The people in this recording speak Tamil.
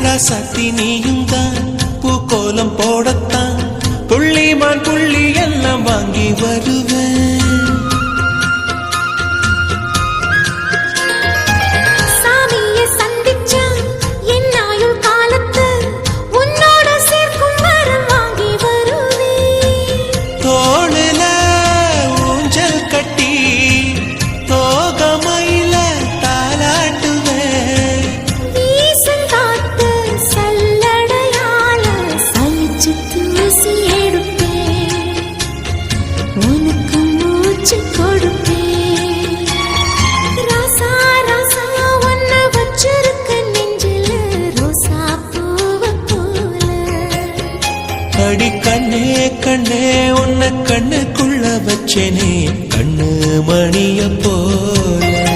ராசாத்தி நீயும் தான் பூக்கோலம் போடத்தான் புள்ளிமான் புள்ளி எல்லாம் வாங்கி வருவேன். அடி கண்ணே கண்ணே உன்னை கண்ணுக்குள்ள வச்சேனே கண்ணு மணிய போல.